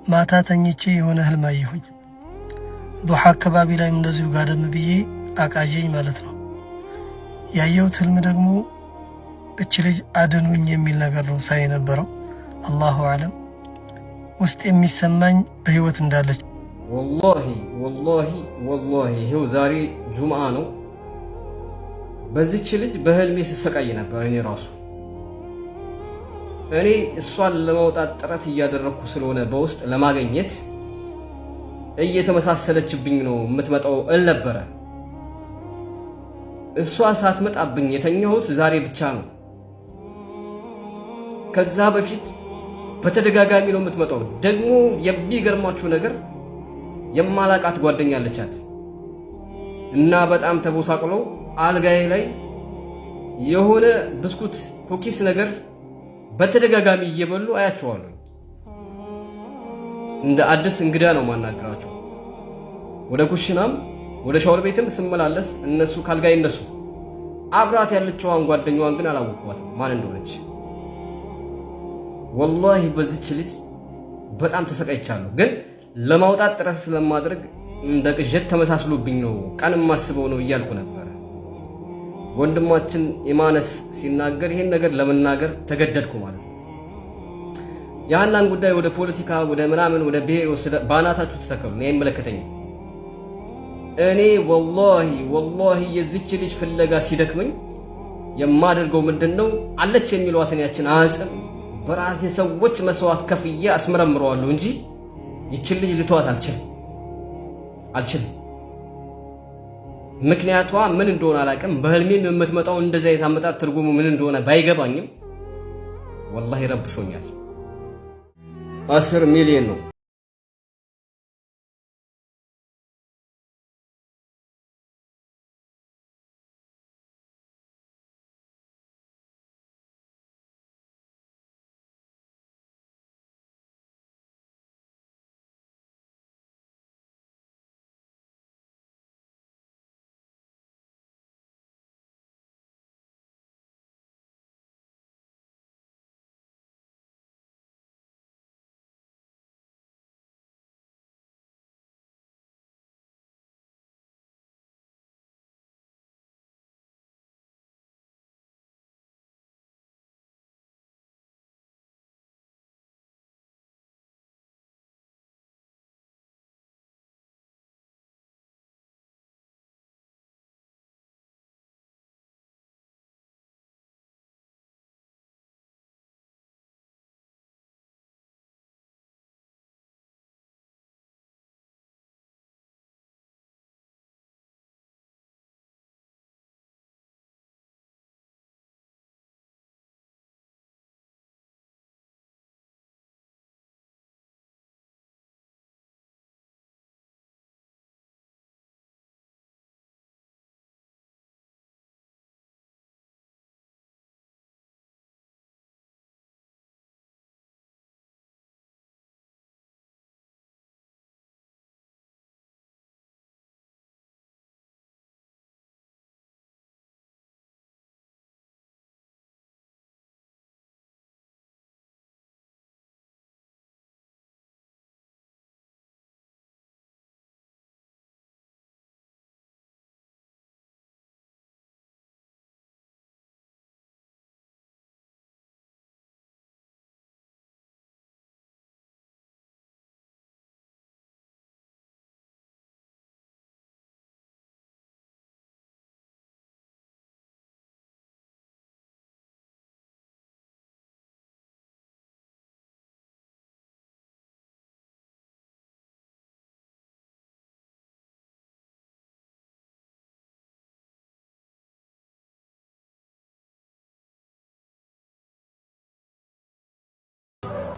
ማታ ተኝቼ የሆነ ህልም አየሁኝ። ዱሃ አካባቢ ላይ እንደዚሁ ጋደም ብዬ አቃጀኝ ማለት ነው። ያየሁት ህልም ደግሞ እች ልጅ አድኑኝ የሚል ነገር ነው ሳይ ነበረው። አላሁ አለም ውስጥ የሚሰማኝ በህይወት እንዳለች ወላሂ ይሄው ዛሬ ጁምዓ ነው። በዚች ልጅ በህልሜ ስሰቃይ ነበር። እኔ እሷን ለማውጣት ጥረት እያደረኩ ስለሆነ በውስጥ ለማግኘት እየተመሳሰለችብኝ ነው የምትመጣው እል ነበረ። እሷ ሳትመጣብኝ የተኛሁት ዛሬ ብቻ ነው። ከዛ በፊት በተደጋጋሚ ነው የምትመጣው። ደግሞ የሚገርማችሁ ነገር የማላቃት ጓደኛ አለቻት እና በጣም ተቦሳቅለው አልጋዬ ላይ የሆነ ብስኩት ኩኪስ ነገር በተደጋጋሚ እየበሉ አያቸዋለሁ። እንደ አዲስ እንግዳ ነው ማናገራቸው። ወደ ኩሽናም ወደ ሻወር ቤትም ስመላለስ እነሱ ካልጋይ እነሱ አብራት ያለችዋን ጓደኛዋን ግን አላወቅኳትም ማን እንደሆነች። ወላሂ በዚች ልጅ በጣም ተሰቃይቻለሁ። ግን ለማውጣት ጥረት ስለማድረግ እንደ ቅዠት ተመሳስሎብኝ ነው ቀን ማስበው ነው እያልኩ ነበር። ወንድማችን ኢማነስ ሲናገር ይሄን ነገር ለመናገር ተገደድኩ ማለት ነው። ያናን ጉዳይ ወደ ፖለቲካ ወደ ምናምን ወደ ብሔር ባናታችሁ ተተከሉ ነው አይመለከተኝም። እኔ ወላሂ የዚች ልጅ ፍለጋ ሲደክመኝ የማደርገው ምንድነው አለች የሚሏትን ያችን አጽም በራሴ ሰዎች መስዋዕት ከፍዬ አስመረምረዋለሁ እንጂ ይችን ልጅ ልተዋት አልችልም። ምክንያቷ ምን እንደሆነ አላውቅም። በህልሜም የምትመጣው እንደዛ የታመጣት ትርጉሙ ምን እንደሆነ ባይገባኝም ወላሂ ረብሾኛል። 10 ሚሊዮን ነው